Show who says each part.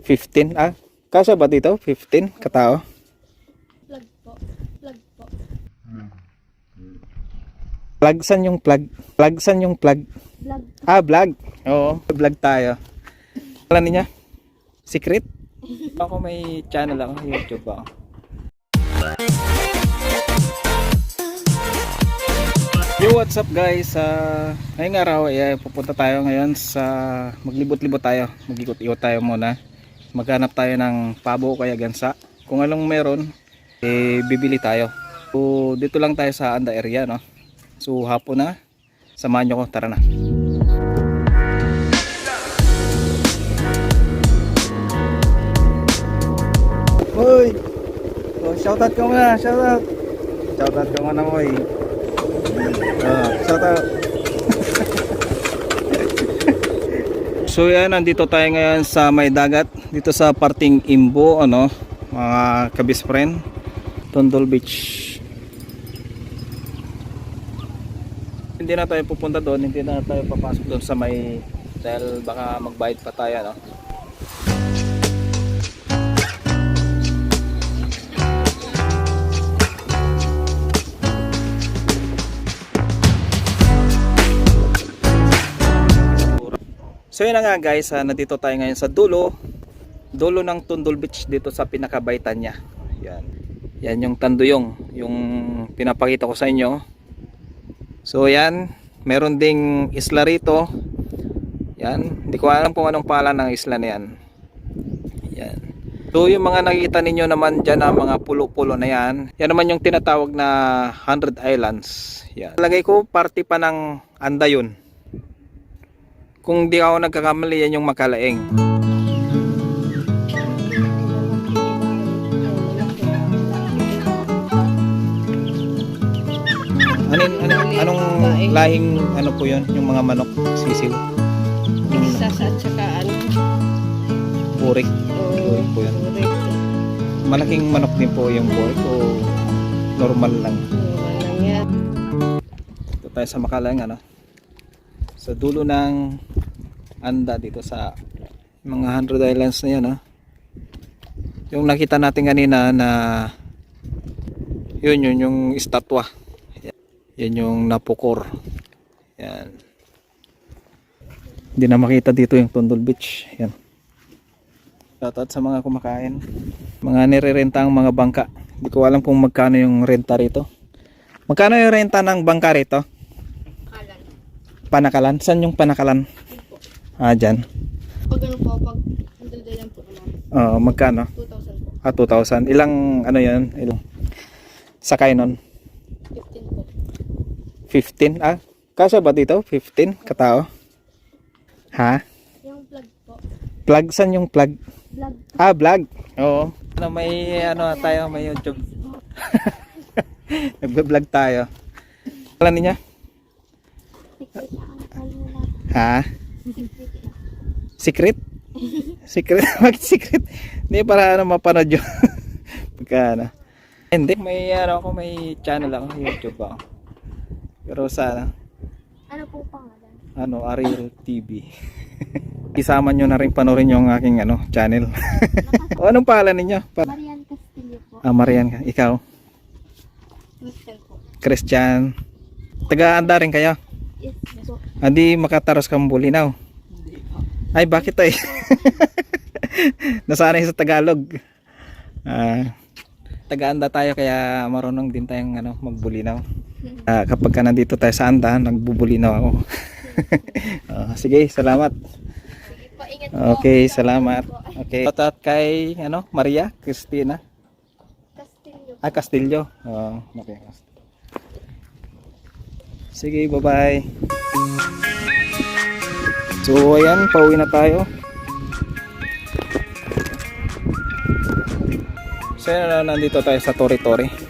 Speaker 1: 15? Ah, kasya ba dito? 15 katao?
Speaker 2: Plug po. Plug po.
Speaker 1: Plug, saan yung plug? Plug, saan yung plug?
Speaker 2: Vlog.
Speaker 1: Ah, vlog. Oo, vlog tayo. Alam niya? Secret? Ako may channel ako, YouTube ako. Yo, what's up guys? Ngayong araw pupunta tayo ngayon sa maglibot-libot tayo. Mag-ikot-ikot tayo muna. Maghanap tayo ng pabo o kaya gansa. Kung anong meron, bibili tayo. So, dito lang tayo sa Anda area, no? So, hapon na. Samahan nyo ko, tara na. Hoy! Oh, shoutout ka muna, shoutout. Shoutout ka muna, boy. Shoutout. So yan, nandito tayo ngayon sa may dagat. Dito sa parting Imbo, ano, mga kabis friend. Tondol Beach. Hindi na tayo pupunta doon, hindi na tayo papasok doon sa may, dahil baka magbayad pa tayo, no? So yun na nga guys, nandito tayo ngayon sa dulo ng Tondol Beach, dito sa pinakabaitan niya. Yan yung Tanduyong, yung pinapakita ko sa inyo. So yan, meron ding isla rito. Yan, hindi ko alam kung anong pangalan ng isla na yan. Yan. So yung mga nakikita ninyo naman dyan na mga pulo-pulo na yan, yan naman yung tinatawag na 100 Islands. Yan. Lagay ko party pa ng Anda yun. Kung di ako nagkakamali, yan yung Makalaeng. Anong lahing ano po yun? Yung mga manok, sisil?
Speaker 2: Isa sa tsaka ano?
Speaker 1: Burik. Burik po yun.
Speaker 2: Burik.
Speaker 1: Malaking manok din po yung burik o normal lang?
Speaker 2: Normal lang yan.
Speaker 1: Ito tayo sa Makalaeng, ano? Sa dulo ng Anda, dito sa mga 100 Islands na yan, ha? Yung nakita natin kanina na yun yung estatwa. Yan yung Napukor. Yan. Hindi na makita dito yung Tondol Beach. Yan. Shoutout sa mga kumakain. Mga nirerenta ang mga bangka. Hindi ko alam kung magkano yung renta rito. Magkano yung renta ng bangka rito? Panakalan? Saan yung Panakalan? Ah, dyan.
Speaker 2: Pag ano po, pag andadayan po naman.
Speaker 1: Oo, magkano?
Speaker 2: 2,000 po.
Speaker 1: Ah, 2,000. Ilang, ano yan? Ilang sakay nun?
Speaker 2: 15 po.
Speaker 1: 15? Ah, kasya ba dito? 15 katao? Ha?
Speaker 2: Yung plug po.
Speaker 1: Plug? Saan yung plug?
Speaker 2: Vlog.
Speaker 1: Ah, vlog. Oo. Ano, may ano tayo, may YouTube. Nagbe-vlog tayo. Alam niya? Ha? Secret? Secret? Bakit secret? Hindi, para ano mapanood yun. Pagka hindi, may ano ako, may channel ako, YouTube ako. Pero sa
Speaker 2: Ano po pangalan?
Speaker 1: ano, Ariel TV. Isama nyo na rin panoorin yung aking ano, channel. O, anong pangalan ninyo?
Speaker 2: Marian Castillo po.
Speaker 1: Ah, Marian. Ikaw?
Speaker 2: Christian po.
Speaker 1: Christian. Taga-Anda rin kayo?
Speaker 2: Yes po.
Speaker 1: Hindi makataros kang Bulinaw. Ay, bakit ay? Nasanay sa Tagalog. Taga-Anda tayo kaya marunong din tayong ano, magbulinaw. Kapag ka nandito tayo sa Anda, nagbubulinaw ako. Sige, salamat.
Speaker 2: Sige po, ingat po.
Speaker 1: Okay, salamat. Okay. Shoutout kay ano, Maria Cristina
Speaker 2: Castillo.
Speaker 1: Ah, Castillo. Okay. Sige, bye-bye. So, ayan, pauwi na tayo. So, nandito tayo sa Tori-Tori.